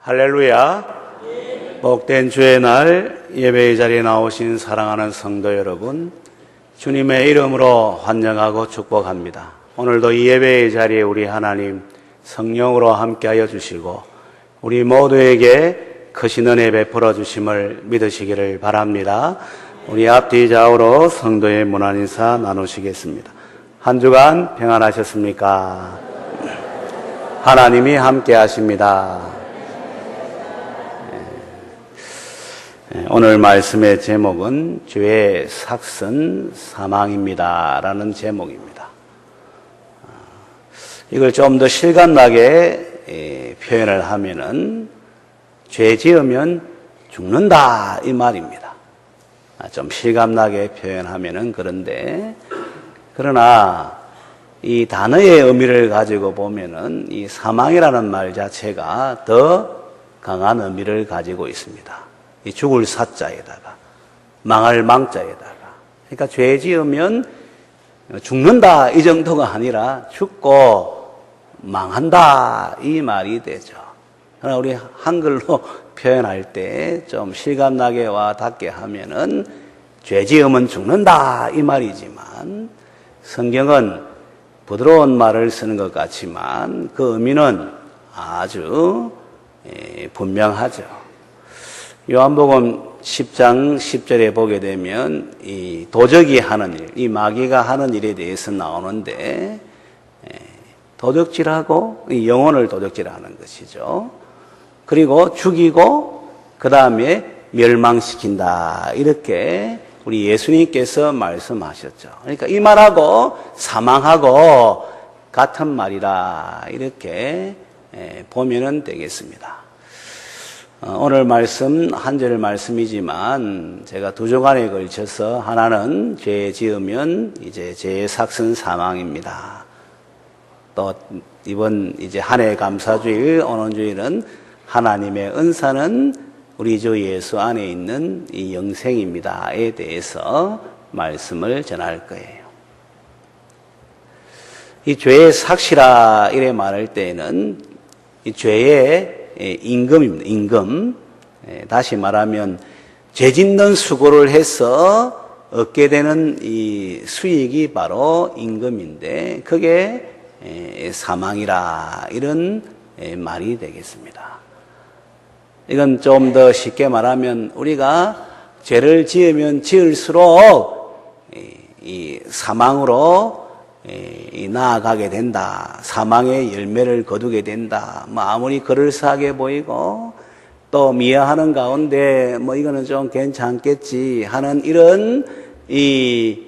할렐루야. 복된 주의 날 예배의 자리에 나오신 사랑하는 성도 여러분, 주님의 이름으로 환영하고 축복합니다. 오늘도 이 예배의 자리에 우리 하나님 성령으로 함께하여 주시고 우리 모두에게 크신 은혜 베풀어 주심을 믿으시기를 바랍니다. 우리 앞뒤 좌우로 성도의 문안 인사 나누시겠습니다. 한 주간 평안하셨습니까? 하나님이 함께 하십니다. 오늘 말씀의 제목은 죄의 삭슨 사망입니다 라는 제목입니다. 이걸 좀 더 실감나게 표현을 하면은 죄 지으면 죽는다 이 말입니다. 좀 실감나게 표현하면은 그런데, 그러나 이 단어의 의미를 가지고 보면은 이 사망이라는 말 자체가 더 강한 의미를 가지고 있습니다. 이 죽을 사자에다가 망할 망자에다가, 그러니까 죄 지으면 죽는다 이 정도가 아니라 죽고 망한다 이 말이 되죠. 그러나 우리 한글로 표현할 때 좀 실감나게 와 닿게 하면은 죄 지으면 죽는다 이 말이지만, 성경은 부드러운 말을 쓰는 것 같지만 그 의미는 아주 분명하죠. 요한복음 10장 10절에 보게 되면 이 도적이 하는 일, 이 마귀가 하는 일에 대해서 나오는데, 도적질하고 영혼을 도적질하는 것이죠. 그리고 죽이고 그 다음에 멸망시킨다 이렇게 우리 예수님께서 말씀하셨죠. 그러니까 이 말하고 사망하고 같은 말이라 이렇게 보면은 되겠습니다. 오늘 말씀 한 절 말씀이지만 제가 두 주간에 걸쳐서 하나는 죄 지으면 이제 죄의 삭슨 사망입니다. 또 이번 이제 한 해 감사주일 오는 주일은 하나님의 은사는 우리 주 예수 안에 있는 이 영생입니다에 대해서 말씀을 전할 거예요. 이 죄의 삭시라 이래 말할 때에는 이 죄의 임금입니다. 임금. 다시 말하면 죄 짓는 수고를 해서 얻게 되는 이 수익이 바로 임금인데 그게 사망이라 이런 말이 되겠습니다. 이건 좀 더 쉽게 말하면 우리가 죄를 지으면 지을수록 이 사망으로 나아가게 된다. 사망의 열매를 거두게 된다. 아무리 그럴싸하게 보이고 또 미워하는 가운데 이거는 좀 괜찮겠지 하는 이런 이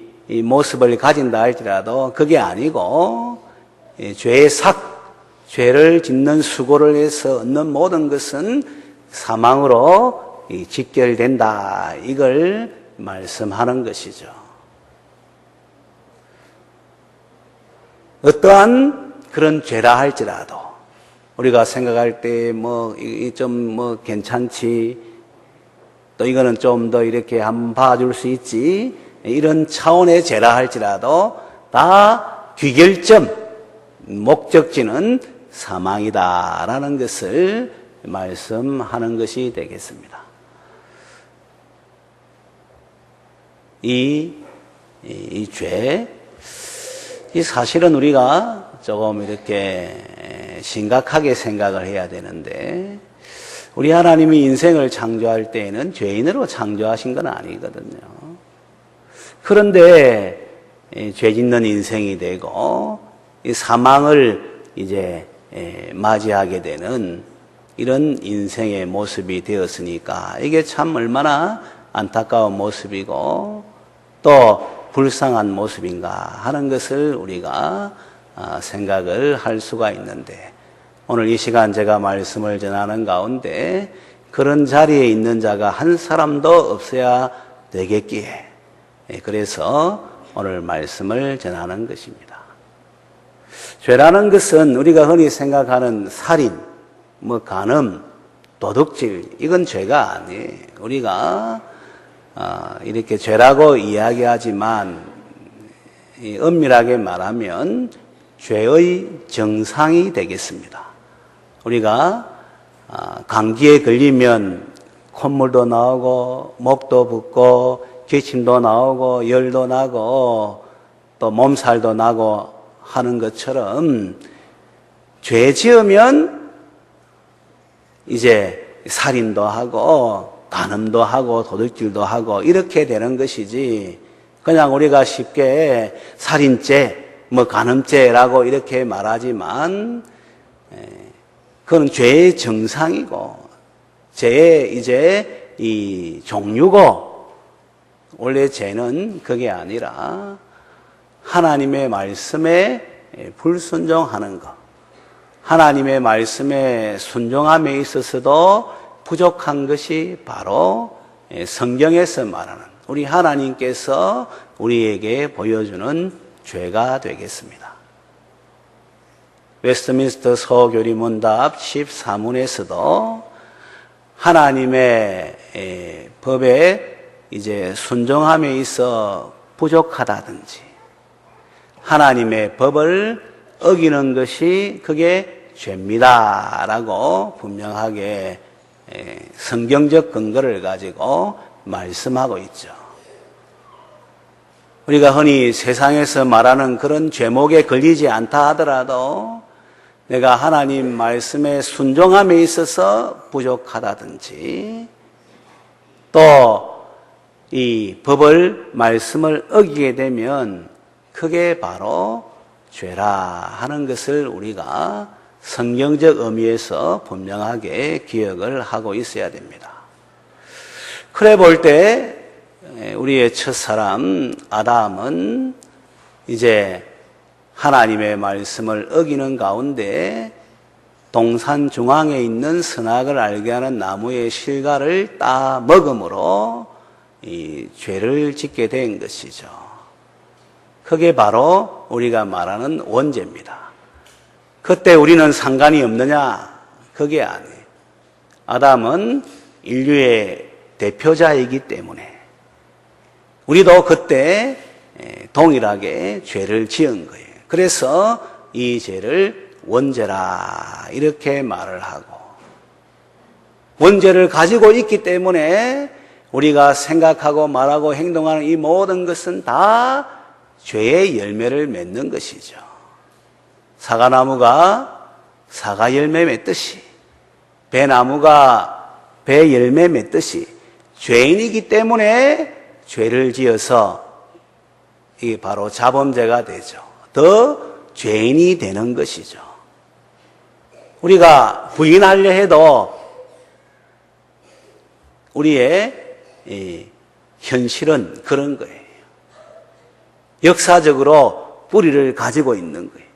모습을 가진다 할지라도 그게 아니고 죄를 짓는 수고를 해서 얻는 모든 것은 사망으로 직결된다. 이걸 말씀하는 것이죠. 어떠한 그런 죄라 할지라도 우리가 생각할 때 좀 괜찮지, 또 이거는 좀 더 이렇게 한번 봐줄 수 있지, 이런 차원의 죄라 할지라도 다 귀결점, 목적지는 사망이다라는 것을 말씀하는 것이 되겠습니다. 이 죄, 이 사실은 우리가 조금 이렇게 심각하게 생각을 해야 되는데, 우리 하나님이 인생을 창조할 때에는 죄인으로 창조하신 건 아니거든요. 그런데 죄 짓는 인생이 되고 이 사망을 이제 맞이하게 되는 이런 인생의 모습이 되었으니까 이게 참 얼마나 안타까운 모습이고 또 불쌍한 모습인가 하는 것을 우리가 생각을 할 수가 있는데, 오늘 이 시간 제가 말씀을 전하는 가운데 그런 자리에 있는 자가 한 사람도 없어야 되겠기에, 그래서 오늘 말씀을 전하는 것입니다. 죄라는 것은 우리가 흔히 생각하는 살인, 간음, 도둑질, 이건 죄가 아니에요. 우리가 이렇게 죄라고 이야기하지만 엄밀하게 말하면 죄의 정상이 되겠습니다. 우리가 감기에 걸리면 콧물도 나오고 목도 붓고 기침도 나오고 열도 나고 또 몸살도 나고 하는 것처럼 죄 지으면 이제 살인도 하고 간음도 하고 도둑질도 하고 이렇게 되는 것이지, 그냥 우리가 쉽게 살인죄, 간음죄라고 이렇게 말하지만 그건 죄의 정상이고 죄의 이제 이 종류고, 원래 죄는 그게 아니라 하나님의 말씀에 불순종하는 것, 하나님의 말씀에 순종함에 있어서도 부족한 것이 바로 성경에서 말하는 우리 하나님께서 우리에게 보여주는 죄가 되겠습니다. 웨스트민스터 서교리 문답 14문에서도 하나님의 법에 이제 순종함에 있어 부족하다든지 하나님의 법을 어기는 것이 그게 죄입니다라고 분명하게 성경적 근거를 가지고 말씀하고 있죠. 우리가 흔히 세상에서 말하는 그런 죄목에 걸리지 않다 하더라도 내가 하나님 말씀에 순종함에 있어서 부족하다든지 또 이 법을 말씀을 어기게 되면 그게 바로 죄라 하는 것을 우리가 성경적 의미에서 분명하게 기억을 하고 있어야 됩니다. 그래 볼 때 우리의 첫사람 아담은 이제 하나님의 말씀을 어기는 가운데 동산 중앙에 있는 선악을 알게 하는 나무의 실과를 따 먹음으로 이 죄를 짓게 된 것이죠. 그게 바로 우리가 말하는 원죄입니다. 그때 우리는 상관이 없느냐? 그게 아니에요. 아담은 인류의 대표자이기 때문에 우리도 그때 동일하게 죄를 지은 거예요. 그래서 이 죄를 원죄라 이렇게 말을 하고, 원죄를 가지고 있기 때문에 우리가 생각하고 말하고 행동하는 이 모든 것은 다 죄의 열매를 맺는 것이죠. 사과나무가 사과 열매 맺듯이, 배나무가 배 열매 맺듯이 죄인이기 때문에 죄를 지어서 이게 바로 자범죄가 되죠. 더 죄인이 되는 것이죠. 우리가 부인하려 해도 우리의 현실은 그런 거예요. 역사적으로 뿌리를 가지고 있는 거예요.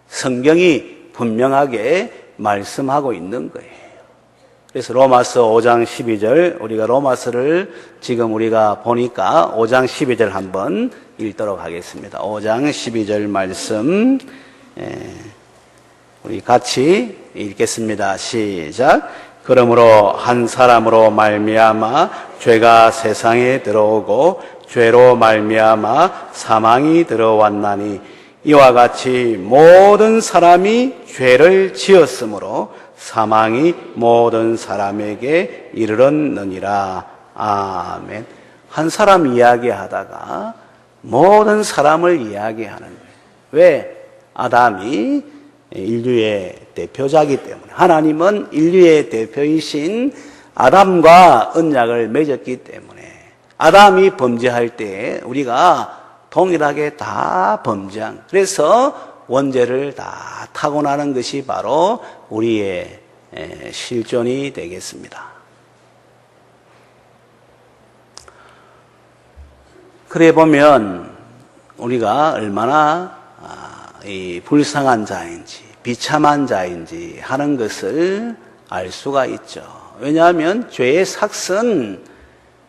성경이 분명하게 말씀하고 있는 거예요. 그래서 로마서 5장 12절, 우리가 로마서를 지금 우리가 보니까 5장 12절 한번 읽도록 하겠습니다. 5장 12절 말씀 우리 같이 읽겠습니다. 시작. 그러므로 한 사람으로 말미암아 죄가 세상에 들어오고 죄로 말미암아 사망이 들어왔나니 이와 같이 모든 사람이 죄를 지었으므로 사망이 모든 사람에게 이르렀느니라. 아멘. 한 사람 이야기하다가 모든 사람을 이야기하는 거예요. 왜? 아담이 인류의 대표자이기 때문에. 하나님은 인류의 대표이신 아담과 언약을 맺었기 때문에 아담이 범죄할 때 우리가 동일하게 다 범죄한, 그래서 원죄를 다 타고나는 것이 바로 우리의 실존이 되겠습니다. 그래 보면 우리가 얼마나 이 불쌍한 자인지 비참한 자인지 하는 것을 알 수가 있죠. 왜냐하면 죄의 삭은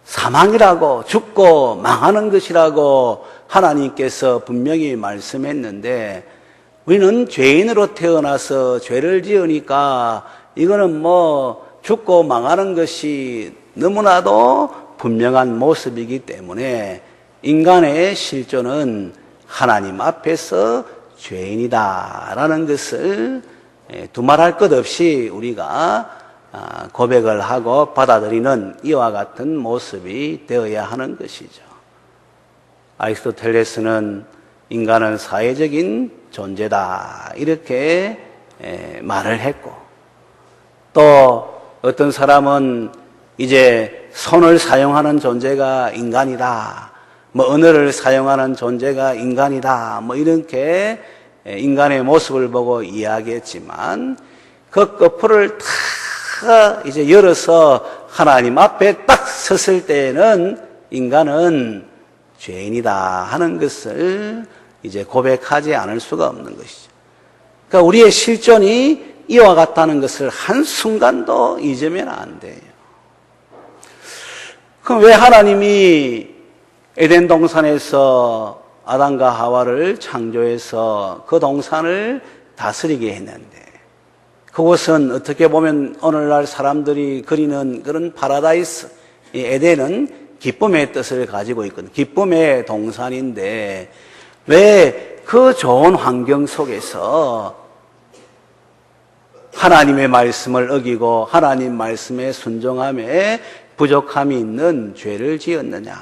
사망이라고, 죽고 망하는 것이라고 하나님께서 분명히 말씀했는데 우리는 죄인으로 태어나서 죄를 지으니까 이거는 죽고 망하는 것이 너무나도 분명한 모습이기 때문에 인간의 실존은 하나님 앞에서 죄인이다라는 것을 두말할 것 없이 우리가 고백을 하고 받아들이는 이와 같은 모습이 되어야 하는 것이죠. 아리스토텔레스는 인간은 사회적인 존재다 이렇게 말을 했고, 또 어떤 사람은 이제 손을 사용하는 존재가 인간이다, 뭐 언어를 사용하는 존재가 인간이다, 뭐 이렇게 인간의 모습을 보고 이야기했지만, 그 거풀을 다 이제 열어서 하나님 앞에 딱 섰을 때에는 인간은 죄인이다 하는 것을 이제 고백하지 않을 수가 없는 것이죠. 그러니까 우리의 실존이 이와 같다는 것을 한순간도 잊으면 안 돼요. 그럼 왜 하나님이 에덴 동산에서 아담과 하와를 창조해서 그 동산을 다스리게 했는데, 그곳은 어떻게 보면 오늘날 사람들이 그리는 그런 파라다이스, 이 에덴은 기쁨의 뜻을 가지고 있거든요. 기쁨의 동산인데 왜 그 좋은 환경 속에서 하나님의 말씀을 어기고 하나님 말씀에 순종함에 부족함이 있는 죄를 지었느냐?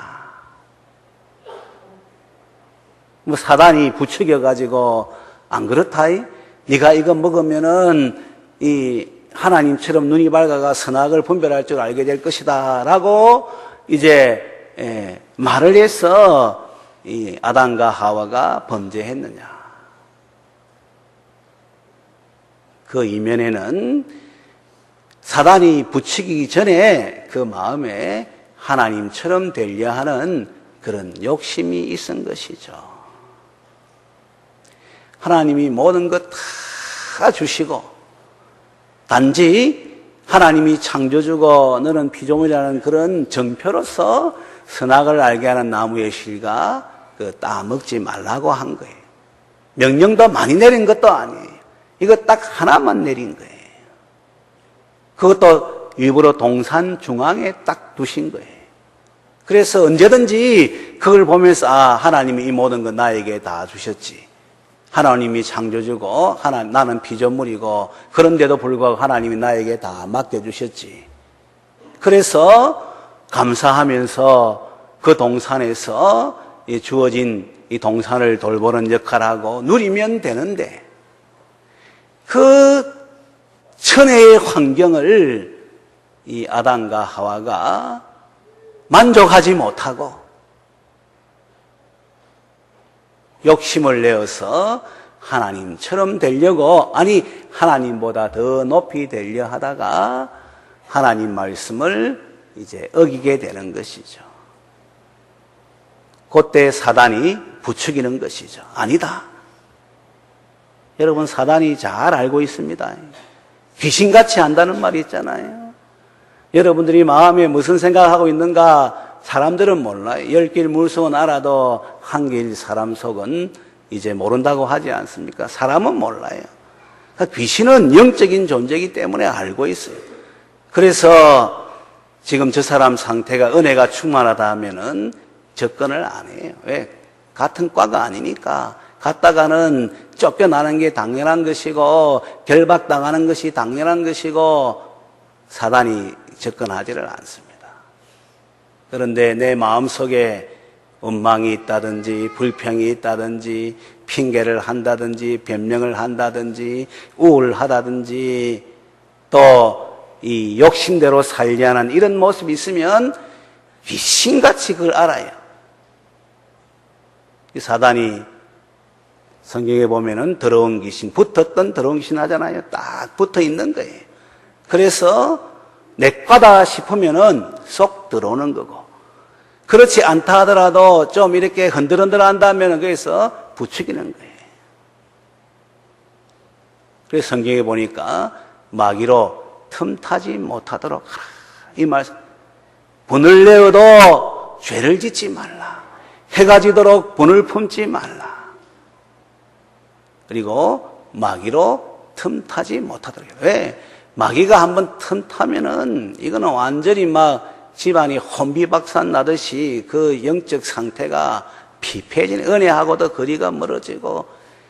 뭐 사단이 부추겨 가지고 안 그렇다, 네가 이거 먹으면은 이 하나님처럼 눈이 밝아가 선악을 분별할 줄 알게 될 것이다라고 이제 말을 해서 이 아담과 하와가 범죄했느냐? 그 이면에는 사단이 부추기기 전에 그 마음에 하나님처럼 되려 하는 그런 욕심이 있은 것이죠. 하나님이 모든 것 다 주시고 단지 하나님이 창조주고 너는 피조물이라는 그런 정표로서 선악을 알게 하는 나무의 실과 따먹지 말라고 한 거예요. 명령도 많이 내린 것도 아니에요. 이거 딱 하나만 내린 거예요. 그것도 일부러 동산 중앙에 딱 두신 거예요. 그래서 언제든지 그걸 보면서 하나님이 이 모든 거 나에게 다 주셨지. 하나님이 창조주고 나는 피조물이고 그런데도 불구하고 하나님이 나에게 다 맡겨주셨지. 그래서 감사하면서 그 동산에서 주어진 이 동산을 돌보는 역할하고 누리면 되는데, 그 천혜의 환경을 이 아담과 하와가 만족하지 못하고 욕심을 내어서 하나님처럼 되려고, 아니 하나님보다 더 높이 되려 하다가 하나님 말씀을 이제 어기게 되는 것이죠. 그때 사단이 부추기는 것이죠. 아니다. 여러분, 사단이 잘 알고 있습니다. 귀신같이 안다는 말이 있잖아요. 여러분들이 마음에 무슨 생각하고 있는가 사람들은 몰라요. 10길 물속은 알아도 한 길 사람 속은 이제 모른다고 하지 않습니까? 사람은 몰라요. 그러니까 귀신은 영적인 존재이기 때문에 알고 있어요. 그래서 지금 저 사람 상태가 은혜가 충만하다 하면은 접근을 안 해요. 왜? 같은 과가 아니니까. 갔다가는 쫓겨나는 게 당연한 것이고 결박당하는 것이 당연한 것이고 사단이 접근하지를 않습니다. 그런데 내 마음속에 원망이 있다든지 불평이 있다든지 핑계를 한다든지 변명을 한다든지 우울하다든지 또 이 욕심대로 살지 않은 이런 모습이 있으면 귀신같이 그걸 알아요. 이 사단이 성경에 보면은 더러운 귀신, 붙었던 더러운 귀신 하잖아요. 딱 붙어 있는 거예요. 그래서 내 과다 싶으면은 쏙 들어오는 거고, 그렇지 않다 하더라도 좀 이렇게 흔들흔들 한다면 거기서 부추기는 거예요. 그래서 성경에 보니까 마귀로 틈타지 못하도록 하라. 이 말씀. 분을 내어도 죄를 짓지 말라. 해가 지도록 분을 품지 말라. 그리고 마귀로 틈타지 못하도록. 왜? 마귀가 한번 틈타면은 이거는 완전히 막 집안이 혼비박산 나듯이 그 영적 상태가 피폐해지는, 은혜하고도 거리가 멀어지고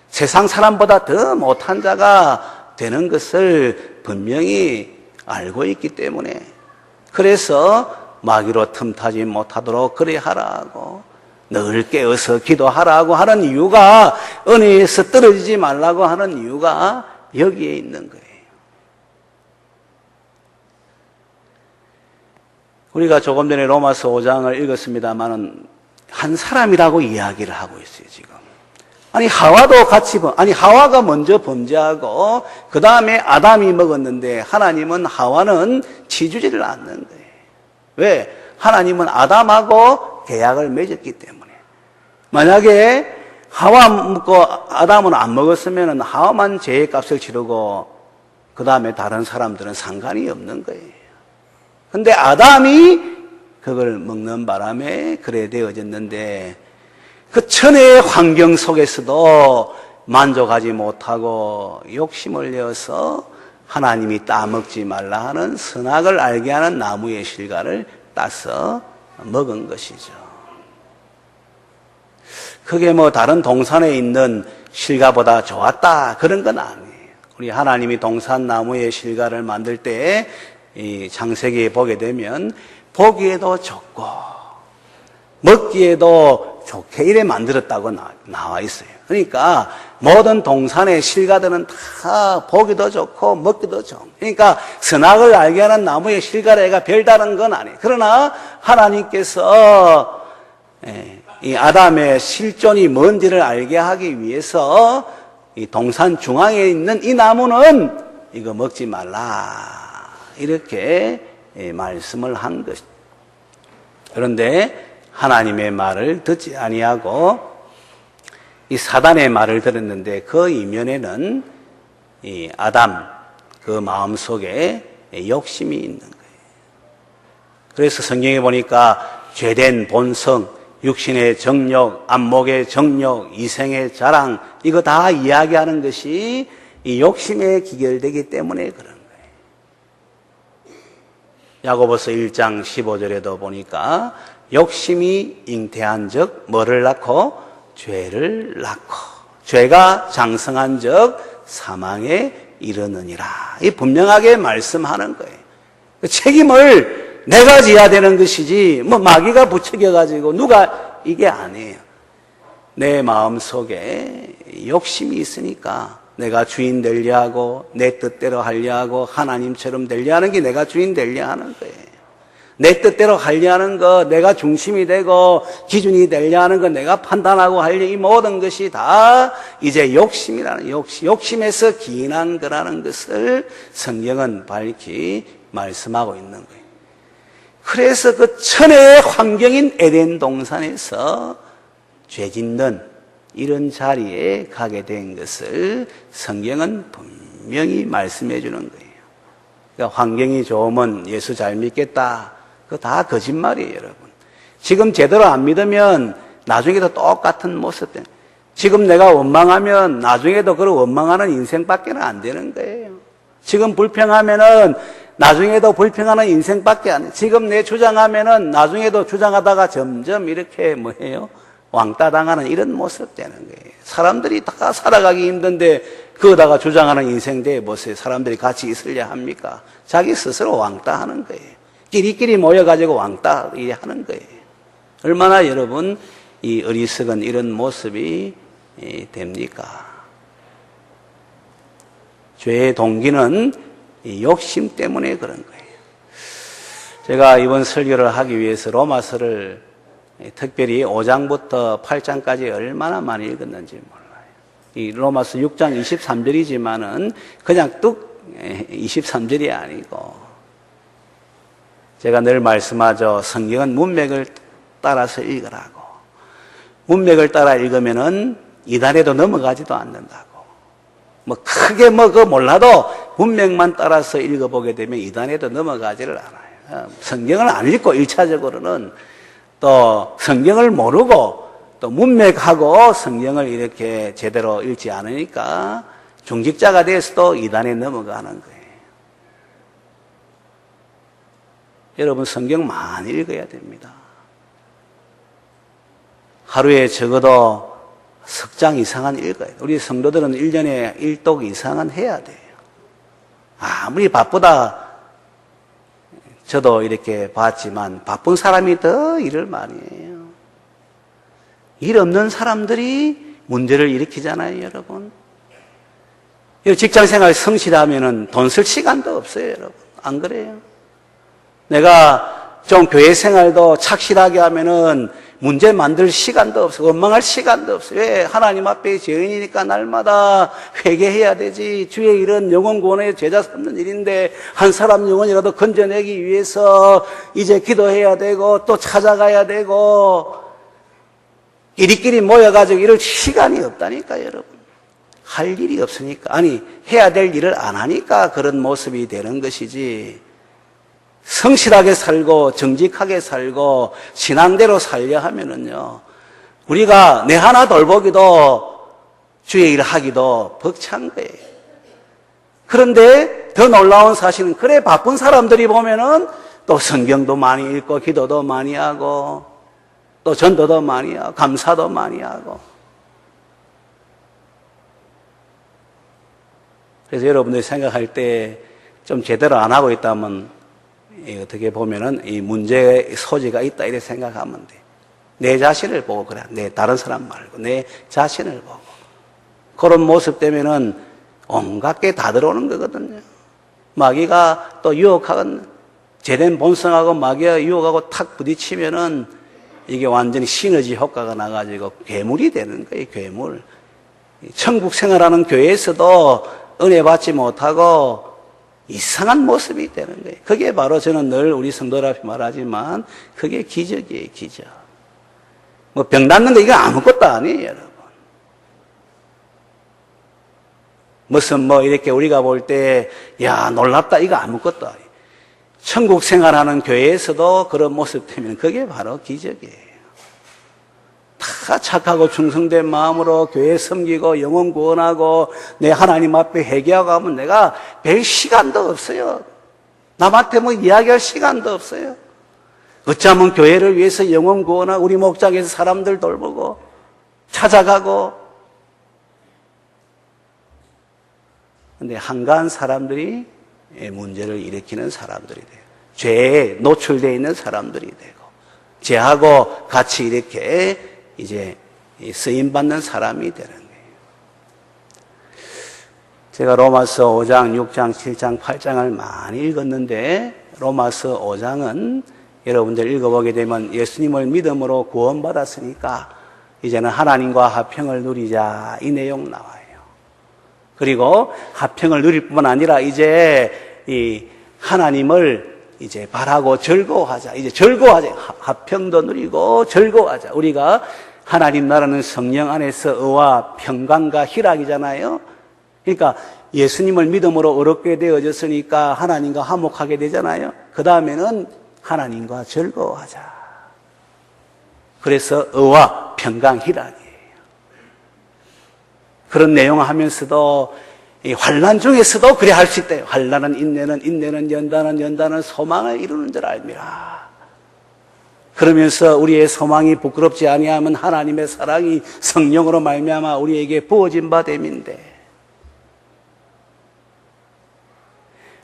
세상 사람보다 더 못한 자가 되는 것을 분명히 알고 있기 때문에. 그래서 마귀로 틈타지 못하도록 그래 하라고, 늘 깨어서 기도하라고 하는 이유가, 은혜에서 떨어지지 말라고 하는 이유가 여기에 있는 거예요. 우리가 조금 전에 로마서 5장을 읽었습니다만은 한 사람이라고 이야기를 하고 있어요, 지금. 아니, 하와도 같이, 하와가 먼저 범죄하고, 그 다음에 아담이 먹었는데, 하나님은 하와는 치주지를 않는 거예요. 왜? 하나님은 아담하고 계약을 맺었기 때문에. 만약에 하와 먹고 아담은 안 먹었으면 하와만 죄의 값을 치르고, 그 다음에 다른 사람들은 상관이 없는 거예요. 근데 아담이 그걸 먹는 바람에 그래 되어졌는데, 그 천혜의 환경 속에서도 만족하지 못하고 욕심을 내어서 하나님이 따먹지 말라 하는 선악을 알게 하는 나무의 실과를 따서 먹은 것이죠. 그게 뭐 다른 동산에 있는 실과보다 좋았다 그런 건 아니에요. 우리 하나님이 동산 나무의 실과를 만들 때 이 창세기에 보게 되면 보기에도 좋고 먹기에도 좋게 이래 만들었다고 나와 있어요. 그러니까 모든 동산의 실과들은 다 보기도 좋고 먹기도 좋고, 그러니까 선악을 알게 하는 나무의 실과가 별다른 건 아니에요. 그러나 하나님께서 이 아담의 실존이 뭔지를 알게 하기 위해서 이 동산 중앙에 있는 이 나무는 이거 먹지 말라 이렇게 말씀을 한 것입니다. 그런데 하나님의 말을 듣지 아니하고 이 사단의 말을 들었는데, 그 이면에는 이 아담 그 마음속에 욕심이 있는 거예요. 그래서 성경에 보니까 죄된 본성, 육신의 정욕, 안목의 정욕, 이생의 자랑, 이거 다 이야기하는 것이 이 욕심에 기결되기 때문에 그런 거예요. 야고보서 1장 15절에도 보니까 욕심이 잉태한 적 뭐를 낳고? 죄를 낳고, 죄가 장성한 적 사망에 이르느니라. 이 분명하게 말씀하는 거예요. 책임을 내가 져야 되는 것이지 뭐 마귀가 부추겨가지고 누가, 이게 아니에요. 내 마음속에 욕심이 있으니까 내가 주인 되려 하고 내 뜻대로 하려 하고 하나님처럼 되려 하는 게 내가 주인 되려 하는 거예요. 내 뜻대로 하려 하는 거, 내가 중심이 되고 기준이 되려 하는 거, 내가 판단하고 하려, 이 모든 것이 다 이제 욕심이라는, 욕심에서 기인한 거라는 것을 성경은 밝히 말씀하고 있는 거예요. 그래서 그 천혜의 환경인 에덴 동산에서 죄 짓는 이런 자리에 가게 된 것을 성경은 분명히 말씀해 주는 거예요. 그러니까 환경이 좋으면 예수 잘 믿겠다, 그거 다 거짓말이에요, 여러분. 지금 제대로 안 믿으면 나중에도 똑같은 모습 때문에, 지금 내가 원망하면 나중에도 그런 원망하는 인생밖에 안 되는 거예요. 지금 불평하면은 나중에도 불평하는 인생밖에 안 돼요. 지금 내 주장하면은 나중에도 주장하다가 점점 이렇게 뭐예요? 왕따 당하는 이런 모습 되는 거예요. 사람들이 다 살아가기 힘든데 그거다가 주장하는 인생 돼 보세요. 사람들이 같이 있으려 합니까? 자기 스스로 왕따 하는 거예요. 끼리끼리 모여가지고 왕따 하는 거예요. 얼마나 여러분 이 어리석은 이런 모습이 됩니까? 죄의 동기는 이 욕심 때문에 그런 거예요. 제가 이번 설교를 하기 위해서 로마서를 특별히 5장부터 8장까지 얼마나 많이 읽었는지 몰라요. 이 로마서 6장 23절이지만은 그냥 뚝 23절이 아니고, 제가 늘 말씀하죠. 성경은 문맥을 따라서 읽으라고. 문맥을 따라 읽으면은 이단에도 넘어가지도 않는다고. 뭐 크게 그거 몰라도 문맥만 따라서 읽어보게 되면 이단에도 넘어가지를 않아요. 성경을 안 읽고 1차적으로는 또 성경을 모르고 또 문맥하고 성경을 이렇게 제대로 읽지 않으니까 중직자가 돼서도 이단에 넘어가는 거예요. 여러분 성경 많이 읽어야 됩니다. 하루에 적어도 석 장 이상은 읽어야 돼요. 우리 성도들은 1년에 1독 이상은 해야 돼요. 아무리 바쁘다 저도 이렇게 봤지만 바쁜 사람이 더 일을 많이 해요. 일 없는 사람들이 문제를 일으키잖아요, 여러분. 직장생활 성실하면은 돈 쓸 시간도 없어요, 여러분. 안 그래요? 내가 좀 교회 생활도 착실하게 하면은 문제 만들 시간도 없어. 원망할 시간도 없어. 왜? 하나님 앞에 죄인이니까 날마다 회개해야 되지. 주의 일은 영혼 구원의 제자 삼는 일인데 한 사람 영혼이라도 건져내기 위해서 이제 기도해야 되고 또 찾아가야 되고 이리끼리 모여가지고 이럴 시간이 없다니까, 여러분. 할 일이 없으니까. 아니, 해야 될 일을 안 하니까 그런 모습이 되는 것이지. 성실하게 살고 정직하게 살고 신앙대로 살려 하면은요, 우리가 내 하나 돌보기도 주의 일을 하기도 벅찬 거예요. 그런데 더 놀라운 사실은 그래 바쁜 사람들이 보면은 또 성경도 많이 읽고 기도도 많이 하고 또 전도도 많이 하고 감사도 많이 하고. 그래서 여러분들이 생각할 때 좀 제대로 안 하고 있다면 어떻게 보면은 이 문제의 소지가 있다 이렇게 생각하면 돼. 내 자신을 보고 그래. 내 다른 사람 말고 내 자신을 보고. 그런 모습 때문에는 온갖 게 다 들어오는 거거든요. 마귀가 또 유혹하건 제된 본성하고 마귀가 유혹하고 탁 부딪히면은 이게 완전히 시너지 효과가 나가지고 괴물이 되는 거예요. 괴물. 천국 생활하는 교회에서도 은혜 받지 못하고 이상한 모습이 되는 거예요. 그게 바로 저는 늘 우리 성도들 앞에 말하지만 그게 기적이에요, 기적. 뭐 병 낫는 거 이거 아무것도 아니에요, 여러분. 무슨 뭐 이렇게 우리가 볼 때 야 놀랍다 이거 아무것도 아니에요. 천국 생활하는 교회에서도 그런 모습 되면 그게 바로 기적이에요. 다 착하고 충성된 마음으로 교회 섬기고 영혼 구원하고 내 하나님 앞에 회개하고 하면 내가 뵐 시간도 없어요. 남한테 뭐 이야기할 시간도 없어요. 어쩌면 교회를 위해서 영혼 구원하고 우리 목장에서 사람들 돌보고 찾아가고. 근데 한가한 사람들이 문제를 일으키는 사람들이 돼요. 죄에 노출되어 있는 사람들이 되고 죄하고 같이 이렇게 이제 쓰임받는 사람이 되는 거예요. 제가 로마서 5장, 6장, 7장, 8장을 많이 읽었는데 로마서 5장은 여러분들 읽어보게 되면 예수님을 믿음으로 구원받았으니까 이제는 하나님과 화평을 누리자 이 내용 나와요. 그리고 화평을 누릴 뿐만 아니라 이제 이 하나님을 이제 바라고 즐거워하자. 이제 즐거워하자. 화평도 누리고 즐거워하자. 우리가 하나님 나라는 성령 안에서 의와 평강과 희락이잖아요. 그러니까 예수님을 믿음으로 어렵게 되어졌으니까 하나님과 화목하게 되잖아요. 그 다음에는 하나님과 즐거워하자. 그래서 의와 평강, 희락이에요. 그런 내용을 하면서도 이 환난 중에서도 그래 할 수 있대요. 환난은 인내는 연단은 소망을 이루는 줄 알미라. 그러면서 우리의 소망이 부끄럽지 아니하면 하나님의 사랑이 성령으로 말미암아 우리에게 부어진 바 됨인데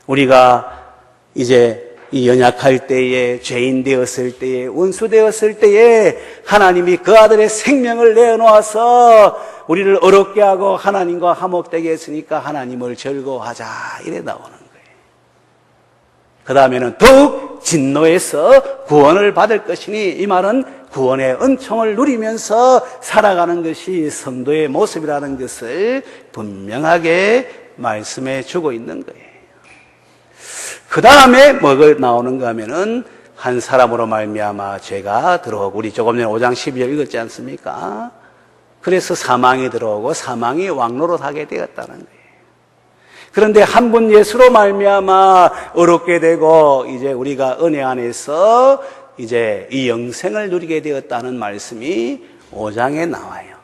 우리가 이제 이 연약할 때에 죄인 되었을 때에 원수 되었을 때에 하나님이 그 아들의 생명을 내어놓아서 우리를 어렵게 하고 하나님과 화목되게 했으니까 하나님을 즐거워하자 이래 나오는 거예요. 그 다음에는 더욱 진노에서 구원을 받을 것이니 이 말은 구원의 은총을 누리면서 살아가는 것이 성도의 모습이라는 것을 분명하게 말씀해 주고 있는 거예요. 그 다음에 뭐가 나오는가 하면은 한 사람으로 말미암아 죄가 들어오고 우리 조금 전에 5장 12절 읽었지 않습니까? 그래서 사망이 들어오고 사망이 왕노릇하게 되었다는 거예요. 그런데 한 분 예수로 말미암아 어렵게 되고 이제 우리가 은혜 안에서 이제 이 영생을 누리게 되었다는 말씀이 5장에 나와요.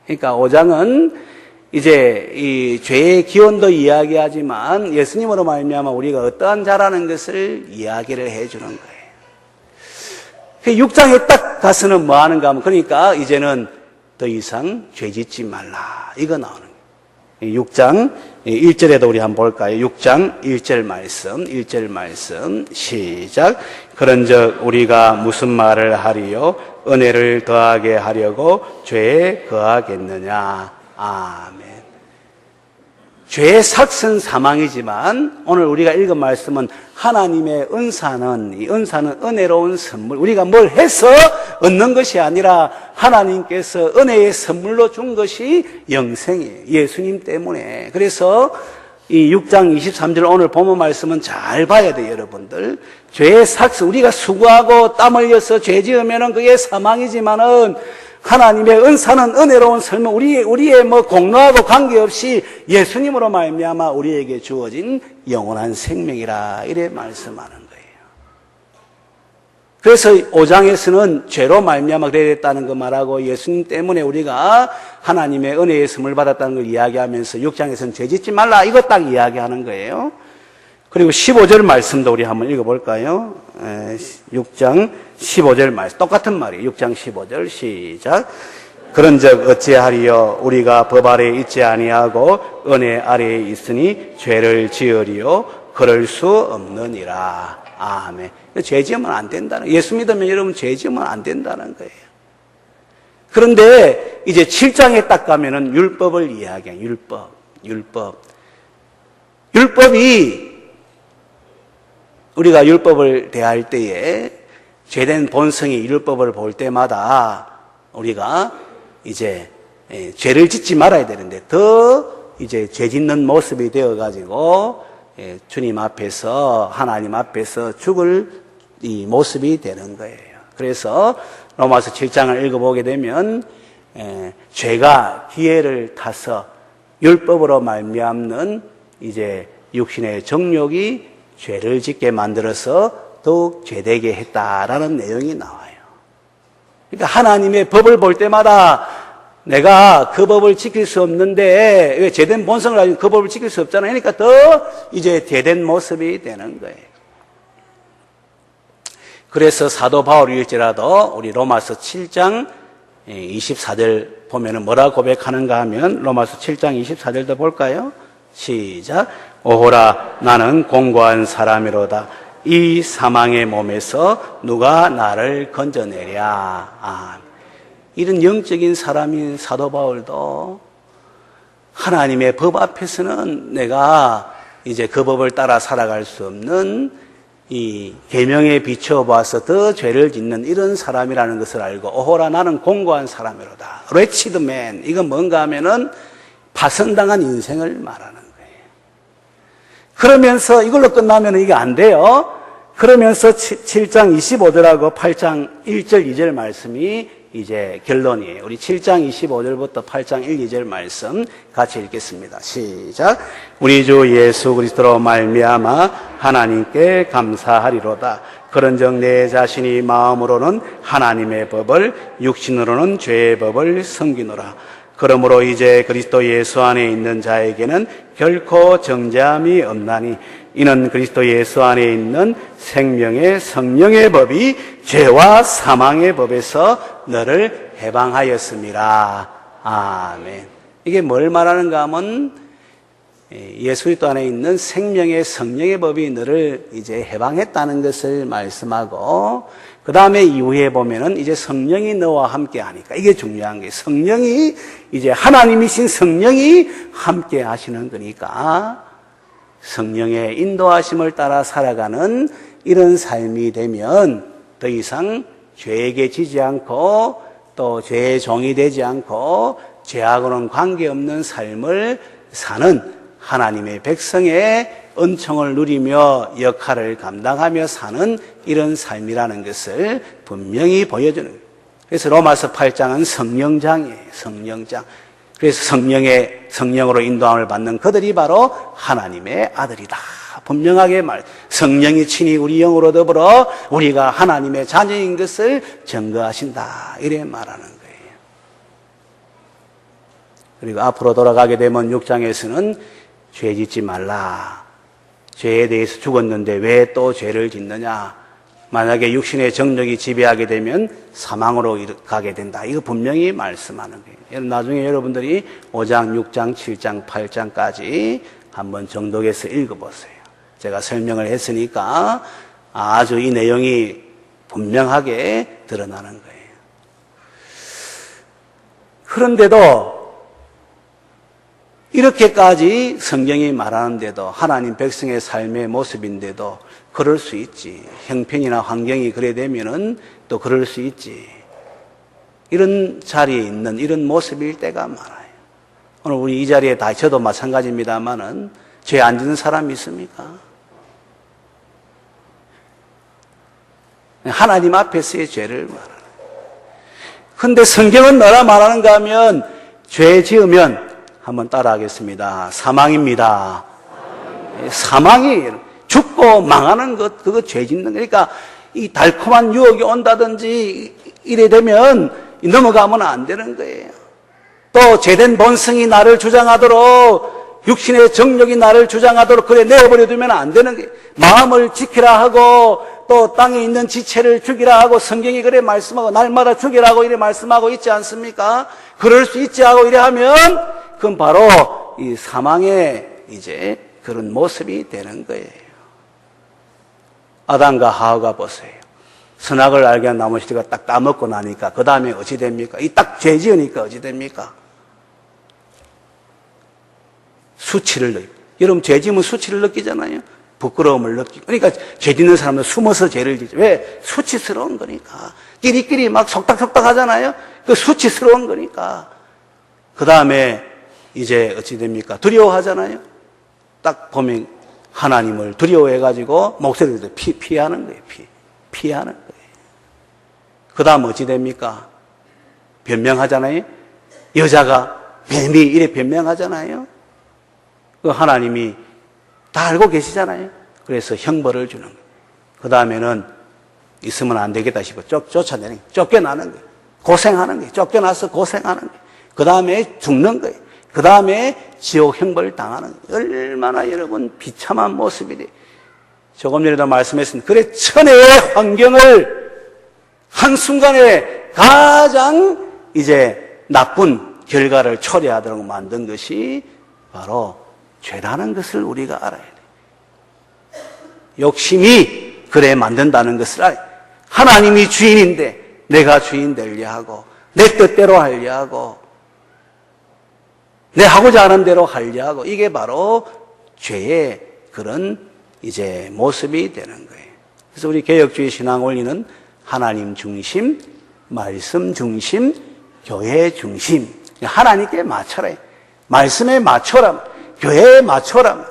그러니까 5장은 이제 이 죄의 기원도 이야기하지만 예수님으로 말미암아 우리가 어떠한 자라는 것을 이야기를 해주는 거예요. 6장에 딱 가서는 뭐 하는가 하면 그러니까 이제는 더 이상 죄 짓지 말라 이거 나오는 거예요. 6장 1절에도 우리 한번 볼까요? 6장 1절 말씀 시작. 그런즉 우리가 무슨 말을 하리요? 은혜를 더하게 하려고 죄에 거하겠느냐. 아멘. 죄의 삭은 사망이지만 오늘 우리가 읽은 말씀은 하나님의 은사는, 이 은사는 은혜로운 선물, 우리가 뭘 해서 얻는 것이 아니라 하나님께서 은혜의 선물로 준 것이 영생이에요. 예수님 때문에. 그래서 이 6장 23절 오늘 본문 말씀은 잘 봐야 돼요, 여러분들. 죄의 삭스, 우리가 수고하고 땀 흘려서 죄 지으면은 그게 사망이지만은 하나님의 은사는 은혜로운 삶은 우리의 공로하고 관계없이 예수님으로 말미암아 우리에게 주어진 영원한 생명이라 이래 말씀하는 거예요. 그래서 5장에서는 죄로 말미암아 그래 됐다는 거 말하고 예수님 때문에 우리가 하나님의 은혜의 선물 받았다는 걸 이야기하면서 6장에서는 죄 짓지 말라 이거 딱 이야기하는 거예요. 그리고 15절 말씀도 우리 한번 읽어볼까요? 6장 15절 말씀 똑같은 말이에요. 6장 15절 시작. 그런즉 어찌하리요? 우리가 법 아래에 있지 아니하고 은혜 아래에 있으니 죄를 지으리요? 그럴 수 없느니라. 아멘. 죄 지으면 안 된다는 거예요. 예수 믿으면 여러분 죄 지으면 안 된다는 거예요. 그런데 이제 7장에 딱 가면은 율법을 이야기해요. 율법이 우리가 율법을 대할 때에 죄된 본성이 율법을 볼 때마다 우리가 이제 죄를 짓지 말아야 되는데 더 이제 죄 짓는 모습이 되어가지고 주님 앞에서 하나님 앞에서 죽을 이 모습이 되는 거예요. 그래서 로마서 7장을 읽어보게 되면 죄가 기회를 타서 율법으로 말미암는 이제 육신의 정욕이 죄를 짓게 만들어서 더욱 죄되게 했다라는 내용이 나와요. 그러니까 하나님의 법을 볼 때마다 내가 그 법을 지킬 수 없는데 왜 죄된 본성을 가지고 그 법을 지킬 수 없잖아요. 그러니까 더 이제 죄된 모습이 되는 거예요. 그래서 사도 바울일지라도 우리 로마서 7장 24절 보면은 뭐라 고백하는가 하면 로마서 7장 24절도 볼까요? 시작. 오호라 나는 공고한 사람이로다. 이 사망의 몸에서 누가 나를 건져내랴. 이런 영적인 사람인 사도 바울도 하나님의 법 앞에서는 내가 이제 그 법을 따라 살아갈 수 없는 이 계명에 비춰봐서 더 죄를 짓는 이런 사람이라는 것을 알고 오호라 나는 공고한 사람이로다. wretched man. 이건 뭔가 하면은 파선당한 인생을 말하는 거예요. 그러면서 이걸로 끝나면 이게 안 돼요. 그러면서 7장 25절하고 8장 1절 2절 말씀이 이제 결론이에요. 우리 7장 25절부터 8장 1, 2절 말씀 같이 읽겠습니다. 시작. 우리 주 예수 그리스도로 말미암아 하나님께 감사하리로다. 그런즉 내 자신이 마음으로는 하나님의 법을 육신으로는 죄의 법을 섬기노라. 그러므로 이제 그리스도 예수 안에 있는 자에게는 결코 정죄함이 없나니 이는 그리스도 예수 안에 있는 생명의 성령의 법이 죄와 사망의 법에서 너를 해방하였음이라. 아멘. 이게 뭘 말하는가 하면 예수 그리스도 안에 있는 생명의 성령의 법이 너를 이제 해방했다는 것을 말씀하고 그 다음에 이후에 보면은 이제 성령이 너와 함께 하니까 이게 중요한 게 성령이 이제 하나님이신 성령이 함께 하시는 거니까 성령의 인도하심을 따라 살아가는 이런 삶이 되면 더 이상 죄에게 지지 않고 또 죄의 종이 되지 않고 죄하고는 관계없는 삶을 사는 하나님의 백성의 은총을 누리며 역할을 감당하며 사는 이런 삶이라는 것을 분명히 보여주는 거예요. 그래서 로마서 8장은 성령장이에요. 성령장. 그래서 성령으로 인도함을 받는 그들이 바로 하나님의 아들이다. 분명하게 성령이 친히 우리 영으로 더불어 우리가 하나님의 자녀인 것을 증거하신다. 이래 말하는 거예요. 그리고 앞으로 돌아가게 되면 6장에서는 죄 짓지 말라. 죄에 대해서 죽었는데 왜 또 죄를 짓느냐. 만약에 육신의 정력이 지배하게 되면 사망으로 가게 된다. 이거 분명히 말씀하는 거예요. 나중에 여러분들이 5장, 6장, 7장, 8장까지 한번 정독해서 읽어보세요. 제가 설명을 했으니까 아주 이 내용이 분명하게 드러나는 거예요. 그런데도 이렇게까지 성경이 말하는데도 하나님 백성의 삶의 모습인데도 그럴 수 있지. 형편이나 환경이 그래 되면은 또 그럴 수 있지. 이런 자리에 있는 이런 모습일 때가 많아요. 오늘 우리 이 자리에 다 저도 마찬가지입니다만은 죄 안 짓는 사람이 있습니까? 하나님 앞에서의 죄를 말하는. 근데 성경은 뭐라 말하는가 하면 죄 지으면 한번 따라하겠습니다. 사망입니다. 사망이 죽고 망하는 것, 그거 죄 짓는 거니까 이 달콤한 유혹이 온다든지 이래 되면 넘어가면 안 되는 거예요. 또 죄된 본성이 나를 주장하도록 육신의 정욕이 나를 주장하도록 그래 내버려 두면 안 되는 거예요. 마음을 지키라 하고 또 땅에 있는 지체를 죽이라 하고 성경이 그래 말씀하고 날마다 죽이라고 이래 말씀하고 있지 않습니까? 그럴 수 있지 하고 이래 하면 그건 바로 이 사망의 이제 그런 모습이 되는 거예요. 아담과 하와가 보세요. 선악을 알게 한 나무씨가 딱 따먹고 나니까 그 다음에 어찌 됩니까? 이 딱 죄 지으니까 어찌 됩니까? 수치를 느끼고. 여러분 죄 지으면 수치를 느끼잖아요. 부끄러움을 느끼고. 그러니까 죄 짓는 사람은 숨어서 죄를 지죠. 왜? 수치스러운 거니까. 끼리끼리 막 속닥속닥 하잖아요. 그 수치스러운 거니까. 그 다음에 이제 어찌 됩니까? 두려워하잖아요. 딱 보면 하나님을 두려워해가지고 목소리를 피하는 거예요. 피하는 거예요. 그 다음 어찌 됩니까? 변명하잖아요. 여자가 뱀이 이래 변명하잖아요. 그 하나님이 다 알고 계시잖아요. 그래서 형벌을 주는 거예요. 그 다음에는 있으면 안 되겠다 싶어 쫓아내는 거예요. 쫓겨나는 거예요. 고생하는 거예요. 쫓겨나서 고생하는 거예요. 그 다음에 죽는 거예요. 그 다음에 지옥 형벌을 당하는 거예요. 얼마나 여러분 비참한 모습이래. 조금 전에도 말씀했습니다. 그래 천혜의 환경을 한순간에 가장 이제 나쁜 결과를 초래하도록 만든 것이 바로 죄라는 것을 우리가 알아야 돼요. 욕심이 그래 만든다는 것을 알아야 돼요. 하나님이 주인인데 내가 주인 되려 하고 내 뜻대로 하려 하고 내 하고자 하는 대로 하려 하고 이게 바로 죄의 그런 이제 모습이 되는 거예요. 그래서 우리 개혁주의 신앙 원리는 하나님 중심, 말씀 중심, 교회 중심. 하나님께 맞춰라. 말씀에 맞춰라. 교회에 맞춰라.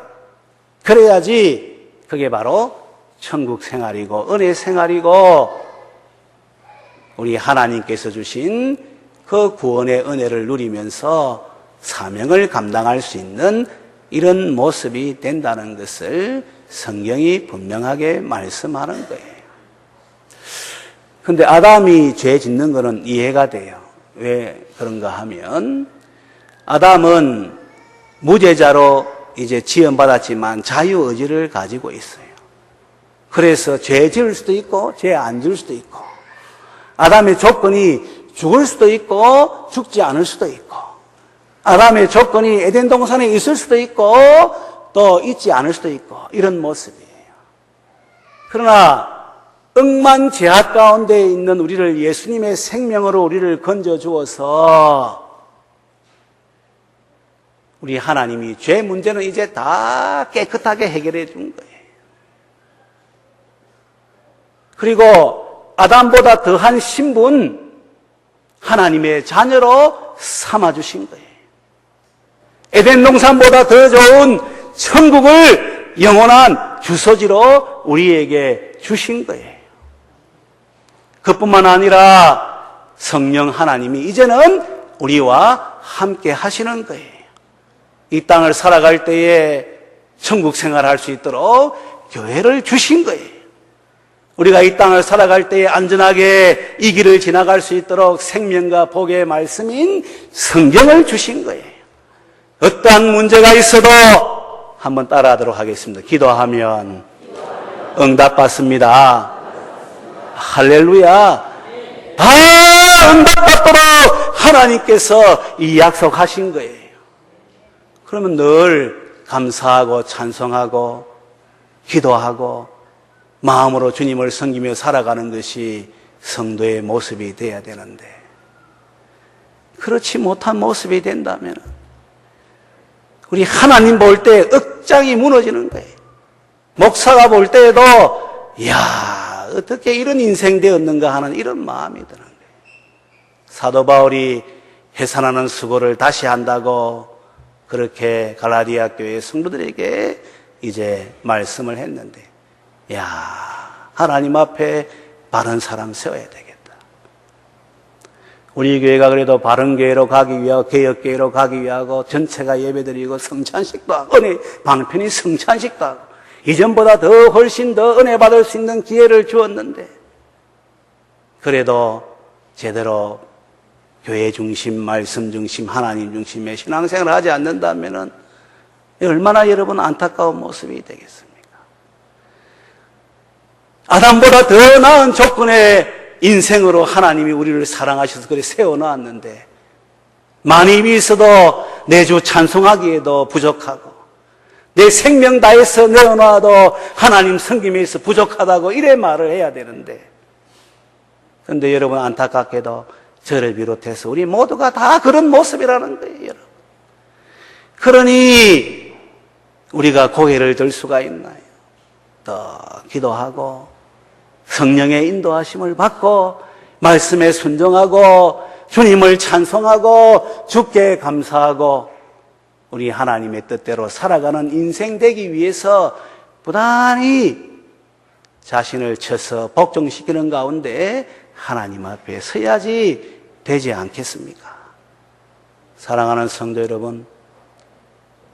그래야지 그게 바로 천국 생활이고 은혜 생활이고 우리 하나님께서 주신 그 구원의 은혜를 누리면서 사명을 감당할 수 있는 이런 모습이 된다는 것을 성경이 분명하게 말씀하는 거예요. 근데 아담이 죄 짓는 거는 이해가 돼요. 왜 그런가 하면 아담은 무죄자로 이제 지음받았지만 자유의지를 가지고 있어요. 그래서 죄 지을 수도 있고 죄 안 지을 수도 있고 아담의 조건이 죽을 수도 있고 죽지 않을 수도 있고 아담의 조건이 에덴 동산에 있을 수도 있고 또 있지 않을 수도 있고 이런 모습이에요. 그러나 억만제약 가운데 있는 우리를 예수님의 생명으로 우리를 건져주어서 우리 하나님이 죄 문제는 이제 다 깨끗하게 해결해 준 거예요. 그리고 아담보다 더한 신분 하나님의 자녀로 삼아주신 거예요. 에덴 동산보다 더 좋은 천국을 영원한 주소지로 우리에게 주신 거예요. 그뿐만 아니라 성령 하나님이 이제는 우리와 함께 하시는 거예요. 이 땅을 살아갈 때에 천국 생활할 수 있도록 교회를 주신 거예요. 우리가 이 땅을 살아갈 때에 안전하게 이 길을 지나갈 수 있도록 생명과 복의 말씀인 성경을 주신 거예요. 어떠한 문제가 있어도 한번 따라하도록 하겠습니다. 기도하면 응답받습니다. 할렐루야. 다 응답받도록 하나님께서 이 약속하신 거예요. 그러면 늘 감사하고 찬송하고 기도하고 마음으로 주님을 섬기며 살아가는 것이 성도의 모습이 되어야 되는데, 그렇지 못한 모습이 된다면 우리 하나님 볼 때 억장이 무너지는 거예요. 목사가 볼 때에도 이야, 어떻게 이런 인생 되었는가 하는 이런 마음이 드는 거예요. 사도 바울이 해산하는 수고를 다시 한다고 그렇게 갈라디아 교회 성도들에게 이제 말씀을 했는데, 야, 하나님 앞에 바른 사람 세워야 되겠다. 우리 교회가 그래도 바른 교회로 가기 위하고 개혁교회로 가기 위하고 전체가 예배드리고 성찬식도 하고 은혜 방편이 성찬식도 하고 이전보다 더 훨씬 더 은혜 받을 수 있는 기회를 주었는데, 그래도 제대로 교회 중심, 말씀 중심, 하나님 중심의 신앙생활을 하지 않는다면 얼마나 여러분 안타까운 모습이 되겠습니까? 아담보다 더 나은 조건의 인생으로 하나님이 우리를 사랑하셔서 그래 세워놓았는데, 많이 힘이 있어도 내 주 찬송하기에도 부족하고 내 생명 다해서 내어놔도 하나님 섬김에 있어 부족하다고 이래 말을 해야 되는데, 그런데 여러분 안타깝게도 저를 비롯해서 우리 모두가 다 그런 모습이라는 거예요, 여러분. 그러니 우리가 고개를 들 수가 있나요? 더 기도하고 성령의 인도하심을 받고 말씀에 순종하고 주님을 찬송하고 주께 감사하고 우리 하나님의 뜻대로 살아가는 인생 되기 위해서 부단히 자신을 쳐서 복종시키는 가운데 하나님 앞에 서야지 되지 않겠습니까? 사랑하는 성도 여러분,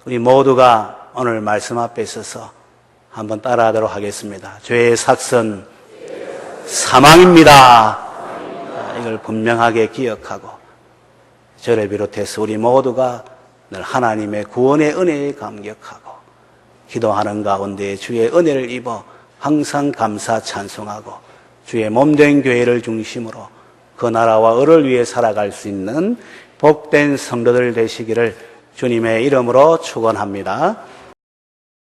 우리 모두가 오늘 말씀 앞에 서서 한번 따라하도록 하겠습니다. 죄의 삭선 사망입니다. 이걸 분명하게 기억하고 저를 비롯해서 우리 모두가 늘 하나님의 구원의 은혜에 감격하고 기도하는 가운데 주의 은혜를 입어 항상 감사 찬송하고 주의 몸된 교회를 중심으로 그 나라와 을을 위해 살아갈 수 있는 복된 성도들 되시기를 주님의 이름으로 축원합니다.